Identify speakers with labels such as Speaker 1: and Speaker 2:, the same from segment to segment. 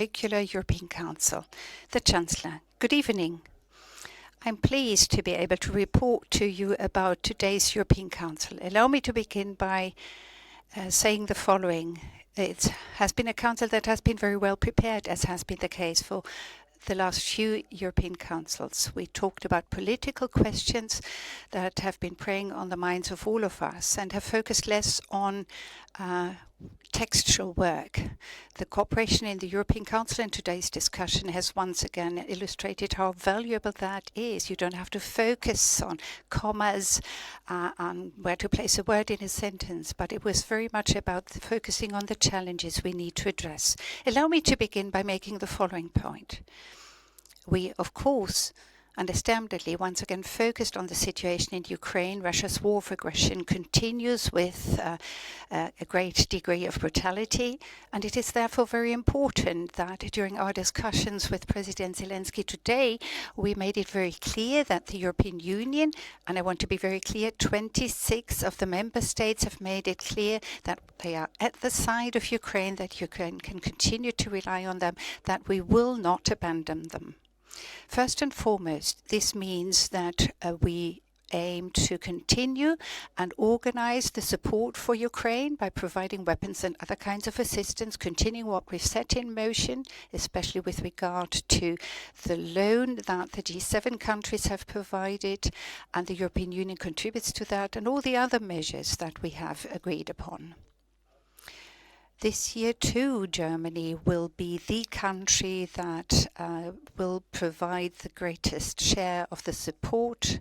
Speaker 1: Regular European Council. The Chancellor. Good evening. I'm pleased to be able to report to you about today's European Council. Allow me to begin by saying the following. It has been a council that has been very well prepared, as has been the case for the last few European Councils. We talked about political questions that have been preying on the minds of all of us and have focused less on textual work. The cooperation in the European Council and today's discussion has once again illustrated how valuable that is. You don't have to focus on commas, on where to place a word in a sentence, but it was very much about focusing on the challenges we need to address. Allow me to begin by making the following point. We, of course, understandably, once again focused on the situation in Ukraine. Russia's war of aggression continues with a great degree of brutality, and it is therefore very important that during our discussions with President Zelensky today, we made it very clear that the European Union, and I want to be very clear, 26 of the member states have made it clear that they are at the side of Ukraine, that Ukraine can continue to rely on them, that we will not abandon them. First and foremost, this means that we aim to continue and organize the support for Ukraine by providing weapons and other kinds of assistance, continuing what we've set in motion, especially with regard to the loan that the G7 countries have provided, and the European Union contributes to that, and all the other measures that we have agreed upon. This year, too, Germany will be the country that will provide the greatest share of the support.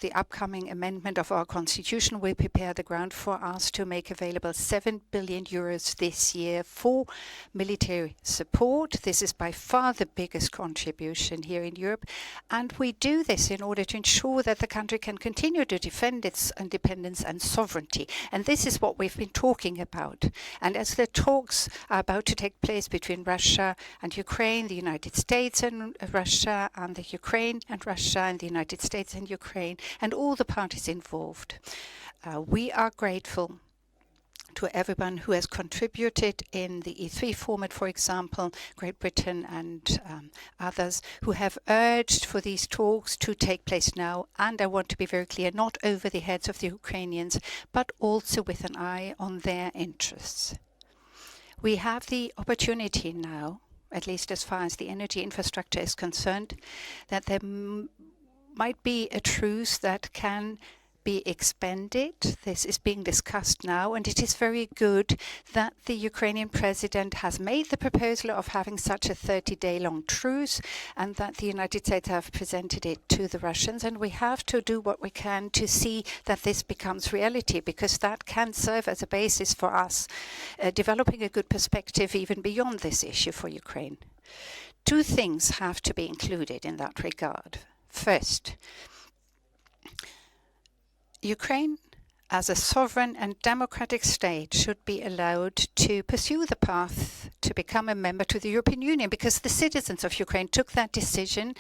Speaker 1: The upcoming amendment of our constitution will prepare the ground for us to make available 7 billion euros this year for military support. This is by far the biggest contribution here in Europe. And we do this in order to ensure that the country can continue to defend its independence and sovereignty. And this is what we've been talking about. And as the talks are about to take place between Russia and Ukraine, the United States and Russia, and the Ukraine and Russia, and the United States and Ukraine, and all the parties involved. We are grateful to everyone who has contributed in the E3 format, for example, Great Britain and others who have urged for these talks to take place now. And I want to be very clear, not over the heads of the Ukrainians, but also with an eye on their interests. We have the opportunity now, at least as far as the energy infrastructure is concerned, that there might be a truce that can be expanded. This is being discussed now, and it is very good that the Ukrainian president has made the proposal of having such a 30-day-long truce, and that the United States have presented it to the Russians. And we have to do what we can to see that this becomes reality, because that can serve as a basis for us developing a good perspective even beyond this issue for Ukraine. Two things have to be included in that regard. First, Ukraine, as a sovereign and democratic state, should be allowed to pursue the path to become a member to the European Union, because the citizens of Ukraine took that decision,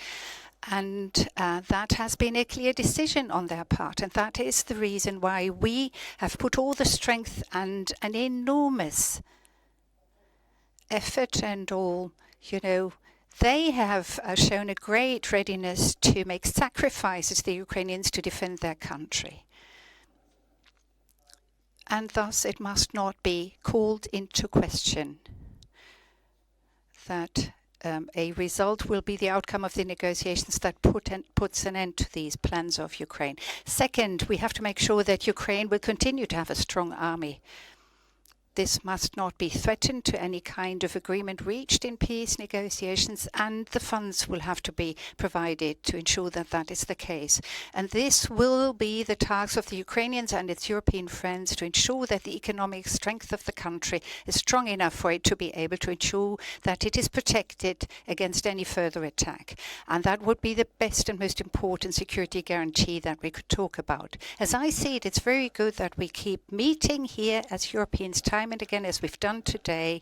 Speaker 1: and that has been a clear decision on their part. And that is the reason why we have put all the strength and an enormous effort and all, they have shown a great readiness to make sacrifices, the Ukrainians, to defend their country. And thus it must not be called into question that a result will be the outcome of the negotiations that puts an end to these plans of Ukraine. Second, we have to make sure that Ukraine will continue to have a strong army. This must not be threatened to any kind of agreement reached in peace negotiations, and the funds will have to be provided to ensure that that is the case. And this will be the task of the Ukrainians and its European friends, to ensure that the economic strength of the country is strong enough for it to be able to ensure that it is protected against any further attack. And that would be the best and most important security guarantee that we could talk about. As I see it, it's very good that we keep meeting here as Europeans time and again, as we've done today,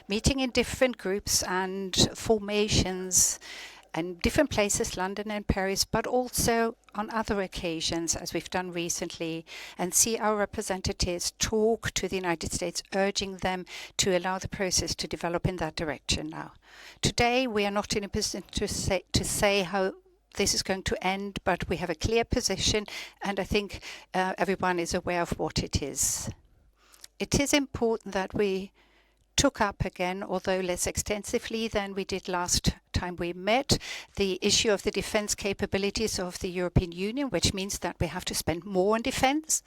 Speaker 1: meeting in different groups and formations in different places, London and Paris, but also on other occasions, as we've done recently, and see our representatives talk to the United States, urging them to allow the process to develop in that direction now. Today, we are not in a position to say how this is going to end, but we have a clear position, and I think everyone is aware of what it is. It is important that we took up again, although less extensively than we did last time we met, the issue of the defense capabilities of the European Union, which means that we have to spend more on defense.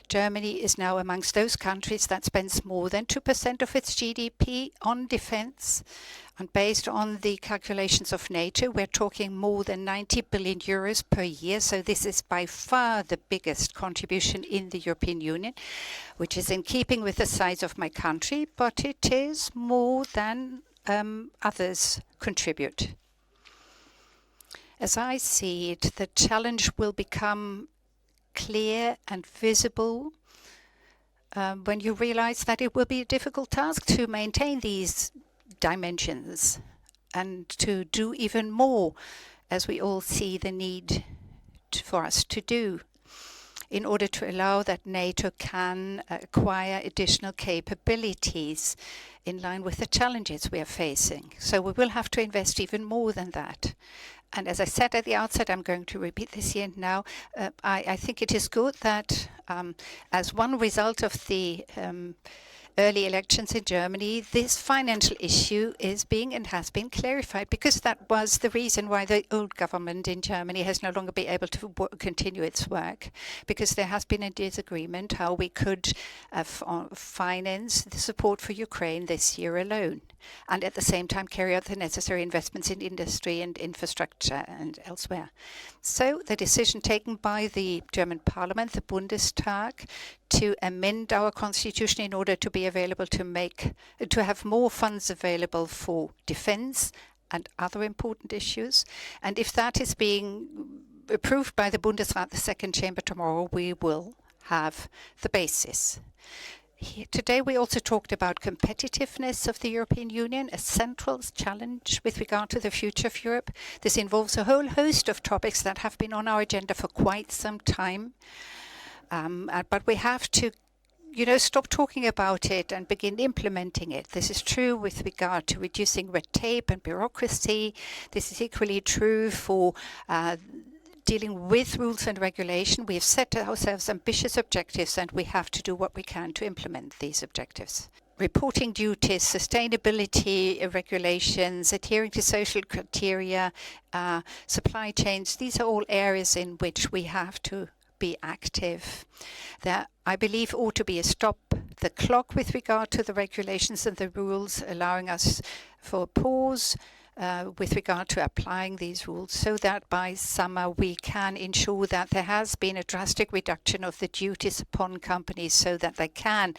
Speaker 1: Germany is now amongst those countries that spends more than 2% of its GDP on defense. And based on the calculations of NATO, we're talking more than 90 billion euros per year. So this is by far the biggest contribution in the European Union, which is in keeping with the size of my country, but it is more than others contribute. As I see it, the challenge will become clear and visible when you realize that it will be a difficult task to maintain these dimensions and to do even more, as we all see the need for us to do, in order to allow that NATO can acquire additional capabilities in line with the challenges we are facing. So we will have to invest even more than that. And as I said at the outset, I'm going to repeat this here now, I think it is good that as one result of the early elections in Germany, this financial issue is being and has been clarified, because that was the reason why the old government in Germany has no longer been able to continue its work, because there has been a disagreement how we could finance the support for Ukraine this year alone, and at the same time carry out the necessary investments in industry and infrastructure and elsewhere. So the decision taken by the German Parliament, the Bundestag, to amend our constitution in order to be available to have more funds available for defense and other important issues. And if that is being approved by the Bundesrat, the second chamber, tomorrow, we will have the basis. Today we also talked about competitiveness of the European Union, a central challenge with regard to the future of Europe. This involves a whole host of topics that have been on our agenda for quite some time. But we have to, stop talking about it and begin implementing it. This is true with regard to reducing red tape and bureaucracy. This is equally true for dealing with rules and regulation. We have set ourselves ambitious objectives, and we have to do what we can to implement these objectives. Reporting duties, sustainability regulations, adhering to social criteria, supply chains, these are all areas in which we have to be active. There, I believe, ought to be a stop the clock with regard to the regulations and the rules, allowing us for a pause with regard to applying these rules, so that by summer we can ensure that there has been a drastic reduction of the duties upon companies, so that they can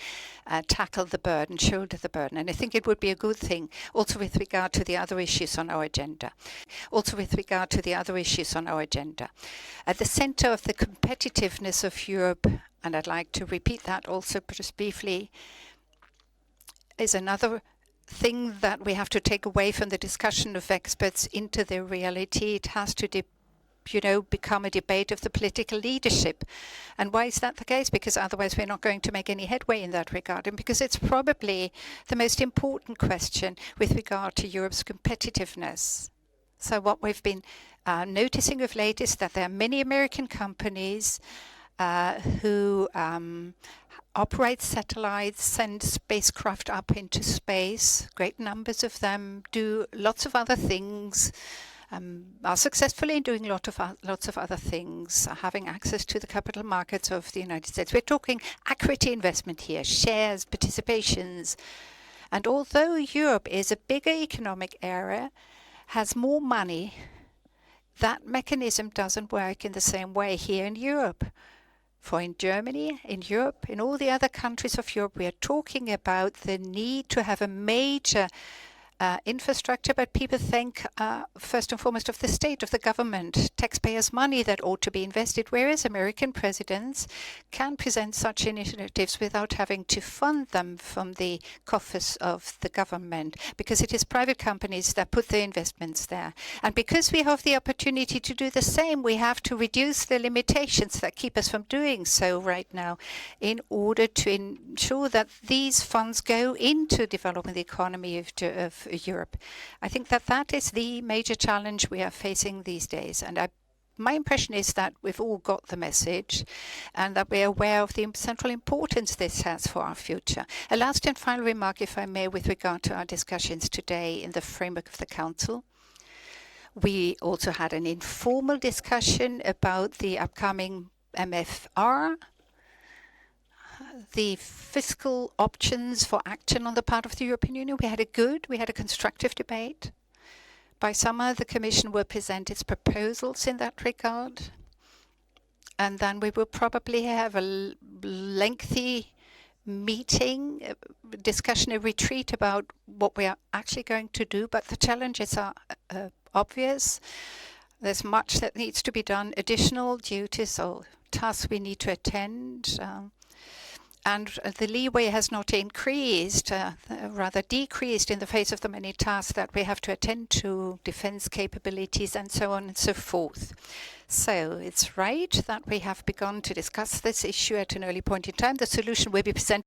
Speaker 1: tackle the burden, shoulder the burden. And I think it would be a good thing also with regard to the other issues on our agenda. At the center of the competitiveness of Europe, and I'd like to repeat that also just briefly, is another thing that we have to take away from the discussion of experts into the reality. It has to become a debate of the political leadership. And why is that the case? Because otherwise we're not going to make any headway in that regard, and because it's probably the most important question with regard to Europe's competitiveness. So what we've been noticing of late is that there are many American companies who operate satellites, send spacecraft up into space. Great numbers of them do lots of other things, are successful in doing lots of other things, having access to the capital markets of the United States. We're talking equity investment here, shares, participations. And although Europe is a bigger economic area, has more money, that mechanism doesn't work in the same way here in Europe. For in Germany, in Europe, in all the other countries of Europe, we are talking about the need to have a major infrastructure, but people think first and foremost of the state, of the government, taxpayers' money that ought to be invested, whereas American presidents can present such initiatives without having to fund them from the coffers of the government, because it is private companies that put their investments there. And because we have the opportunity to do the same, we have to reduce the limitations that keep us from doing so right now in order to ensure that these funds go into developing the economy of Europe. I think that that is the major challenge we are facing these days. And my impression is that we've all got the message and that we're aware of the central importance this has for our future. A last and final remark, if I may, with regard to our discussions today in the framework of the Council. We also had an informal discussion about the upcoming MFR, the fiscal options for action on the part of the European Union. We had a constructive debate. By summer, the Commission will present its proposals in that regard. And then we will probably have a lengthy meeting, discussion, a retreat about what we are actually going to do. But the challenges are obvious. There's much that needs to be done, additional duties or tasks we need to attend. And the leeway has not increased, rather decreased in the face of the many tasks that we have to attend to, defense capabilities and so on and so forth. So it's right that we have begun to discuss this issue at an early point in time. The solution will be presented